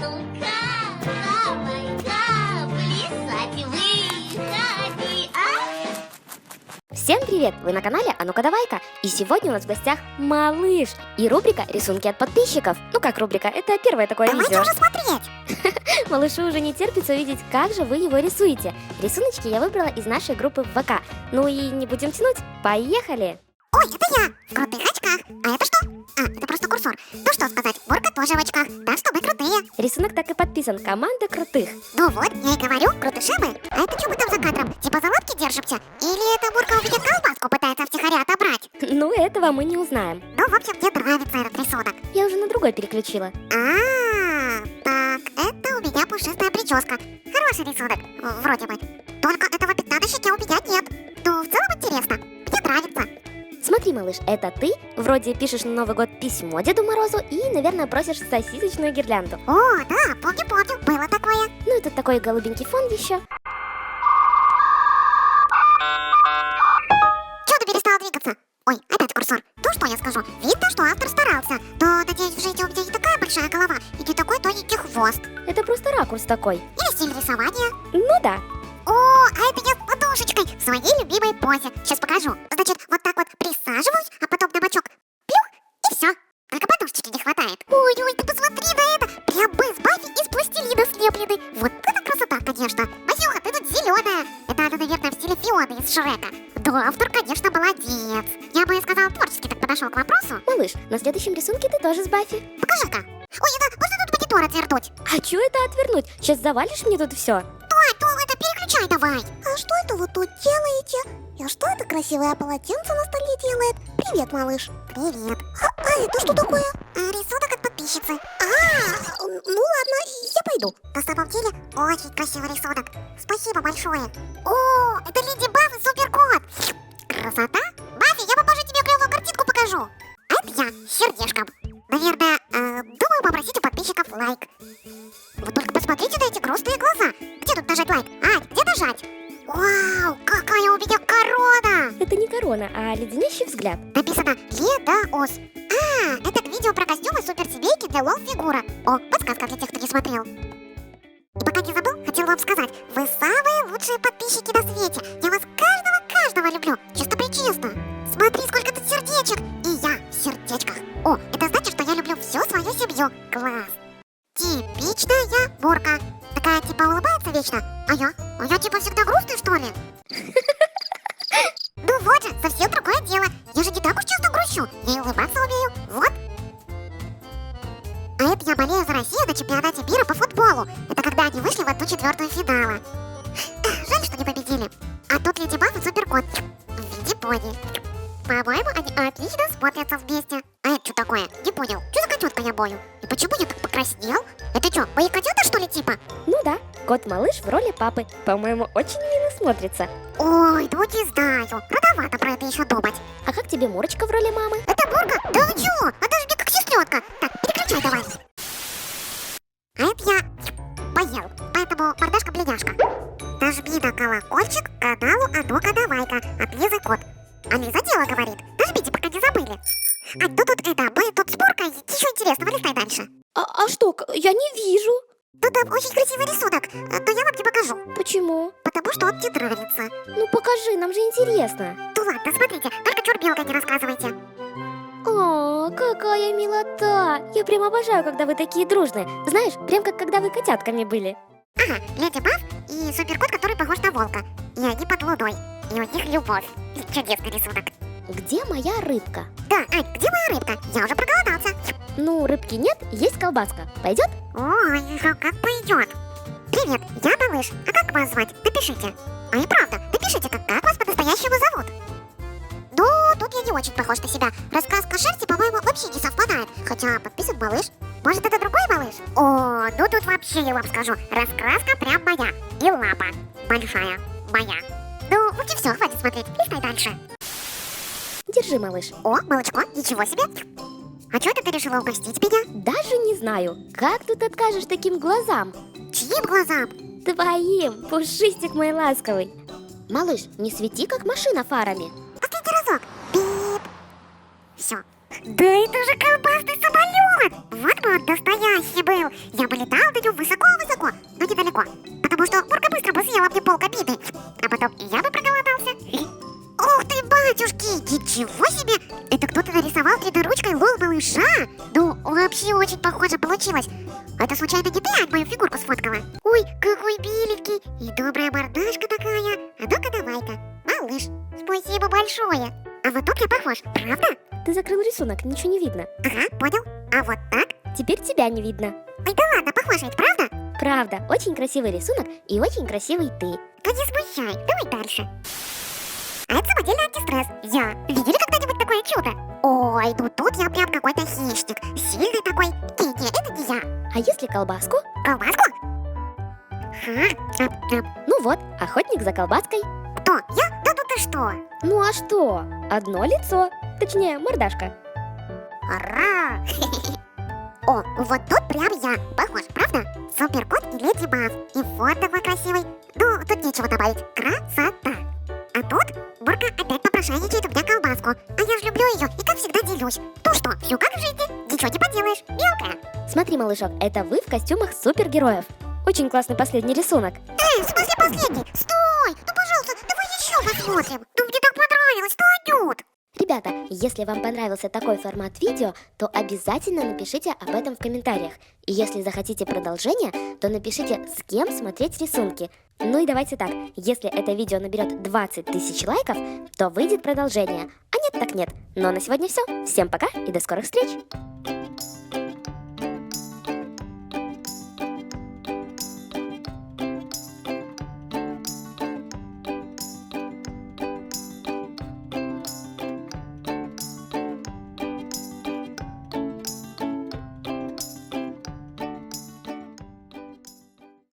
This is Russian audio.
Ну-ка, давай-ка, плясать выходи, а? Всем привет! Вы на канале «А ну-ка давай-ка». И сегодня у нас в гостях малыш и рубрика «Рисунки от подписчиков». Ну как рубрика, это первое такое Давайте видео. уже смотреть! Малышу уже не терпится увидеть, как же вы его рисуете. Рисуночки я выбрала из нашей группы в ВК. Ну и не будем тянуть, поехали! Ой, это я! В крутых очках! А это что? А, это просто курсор. Ну что сказать, Борка тоже в очках, так что мы крутые. Рисунок так и подписан «Команда крутых». Ну вот, я и говорю, крутыши мы. А это что мы там за кадром? Типа за лапки держимся? Или это Борка увидит колбаску, пытается втихаря отобрать? Ну этого мы не узнаем. Ну, в общем, мне нравится этот рисунок. Я уже на другой переключила. Так, это у меня пушистая прическа. Хороший рисунок, вроде бы. Только этого пятна на щеке у меня нет. Но в целом интересно, мне нравится. Смотри, малыш, это ты вроде пишешь на Новый год письмо Деду Морозу и, наверное, просишь сосисочную гирлянду. О, да, помню, было такое. Ну и тут такой голубенький фон еще. Чего ты перестал двигаться? Ой, опять курсор. Ну что я скажу? Видно, что автор старался. Но, надеюсь, в жизни у меня не такая большая голова и не такой тоненький хвост. Это просто ракурс такой. Или стиль рисования. Ну да. О, а это я с подушечкой в своей любимой позе. Сейчас покажу. Значит, вот так вот присаживаюсь, а потом на бочок плюх, и все. Только подушечки не хватает. Ой, ты посмотри на это. Прям мы с Баффи из пластилина слеплены. Вот это красота, конечно. Васюха, ты тут зеленая. Это она, наверное, в стиле Фионы из Шрека. Да, автор, конечно, молодец. Я бы сказала, творчески так подошел к вопросу. Малыш, на следующем рисунке ты тоже с Баффи. Покажи-ка. Ой, это можно тут монитор отвернуть? А чё это отвернуть? Сейчас завалишь мне тут все. Это переключай давай. А что это вы тут делаете? И что это красивое полотенце на столе делает? Привет, малыш. Привет. А это что такое? Рисунок от подписчицы. Ну ладно, я пойду. На самом деле, очень красивый рисунок. Спасибо большое. О, это Леди Баг и Суперкот. Красота. Баффи, я попозже тебе клевую картинку покажу. А это я с сердечком. Наверное, думаю попросить у подписчиков лайк. Вы только посмотрите на эти грустные глаза. Где тут нажать лайк? Где нажать? Вау, какая у меня корона! Это не корона, а леденящий взгляд. Написано Ледаос. Это к видео про костюмы суперсемейки для лол-фигура. О, подсказка для тех, кто не смотрел. И пока не забыл, хотел вам сказать, вы самые лучшие подписчики на свете. Я вас каждого люблю. Чисто-пречисто. Смотри, сколько тут сердечек. И я в сердечках. О, это значит, что я люблю всю свою семью. Класс. Типичная Борка. Такая типа улыбается вечно. А я типа всегда грустный, что ли? Ну вот же, совсем другое дело. Я же не так уж часто грущу. Я и улыбаться умею. Вот. А это я болею за Россию на чемпионате мира по футболу. Это когда они вышли в 1/4 финала. Жаль, что не победили. А тут Леди Баг и Суперкот в виде пони. По-моему, они отлично смотрятся вместе. А это что такое? Не понял. Что за котенка я бою? И почему я так покраснел? Это что, мои котята, что ли, типа? Ну да, кот-малыш в роли папы. По-моему, очень мило смотрится. Ой, ну не знаю. Рановато про это еще думать. А как тебе Мурочка в роли мамы? Это Борка? Да вы чего? Она же мне как сестренка. Так, переключай давай. А это я поел, поэтому мордашка-бледяшка. Нажми на колокольчик к каналу «А ну-ка давай-ка» от Лизы Кот. А Лиза дело говорит. Нажмите, пока не забыли. Ну тут мы тут с Боркой. Ничего интересного, листай дальше. А что, я не вижу. Тут там очень красивый рисунок, но я вам не покажу. Почему? Потому что он мне нравится. Ну покажи, нам же интересно. Ну ладно, смотрите, только чурбелкой не рассказывайте. О, какая милота! Я прям обожаю, когда вы такие дружные. Знаешь, прям как когда вы котятками были. Ага, Леди Баг и Суперкот, который похож на волка. И они под луной. И у них любовь. Чудесный рисунок. Где моя рыбка? Да, Ань, где моя рыбка? Я уже проголодался. Ну, рыбки нет, есть колбаска. Пойдет? Ой, как пойдет. Привет, я малыш. А как вас звать? Напишите. А и правда, напишите, как вас по-настоящему зовут. Ну, тут я не очень похож на себя. Раскраска шерсти, по-моему, вообще не совпадает. Хотя подписан малыш. Может, это другой малыш? О, ну тут вообще я вам скажу. Раскраска прям моя. И лапа большая. Моя. Ну, вот и все, хватит смотреть. Листай дальше. Держи, малыш. О, молочко, ничего себе. А что ты решила угостить меня? Даже не знаю, как тут откажешь таким глазам? Чьим глазам? Твоим, пушистик мой ласковый. Малыш, не свети, как машина фарами. Последний разок. Бип. Все. Да это же колбасный самолет! Вот бы он настоящий был! Я бы летал на Это случайно не ты, Ань, мою фигурку сфоткала? Ой, какой беленький. И добрая мордашка такая. А ну-ка давай-ка. Малыш, спасибо большое. А вот тут я похож, правда? Ты закрыл рисунок, ничего не видно. Ага, понял. А вот так? Теперь тебя не видно. Ой, да ладно, похож ведь, правда? Правда, очень красивый рисунок и очень красивый ты. Ну не смущай, давай дальше. А это самодельный антистресс. Я. Видели когда-нибудь такое чудо? Ой, ну тут я прям какой-то хищник. Сильный такой. Не, это не я. А если колбаску? Колбаску? Ха? Ну вот, охотник за колбаской. Кто? Я? Да ну ты что? Ну а что? Одно лицо, точнее мордашка. Ара! О, вот тут прям я. Похож, правда? Суперкот и Леди Баг. И фон такой красивый. Ну, тут нечего добавить. Красота. А тут Бурка опять попрошайничает у меня колбаску. А я же люблю ее и как всегда делюсь. Ну что, все как в жизни. Ничего не поделаешь. Мелкая. Смотри, малышок, это вы в костюмах супергероев. Очень классный последний рисунок. В смысле последний? Стой! Ну, пожалуйста, давай еще посмотрим. Ну, мне так понравилось. Что, Анют? Ребята, если вам понравился такой формат видео, то обязательно напишите об этом в комментариях. И если захотите продолжение, то напишите, с кем смотреть рисунки. Ну и давайте так, если это видео наберет 20 тысяч лайков, то выйдет продолжение. А нет так нет. Но на сегодня все. Всем пока и до скорых встреч!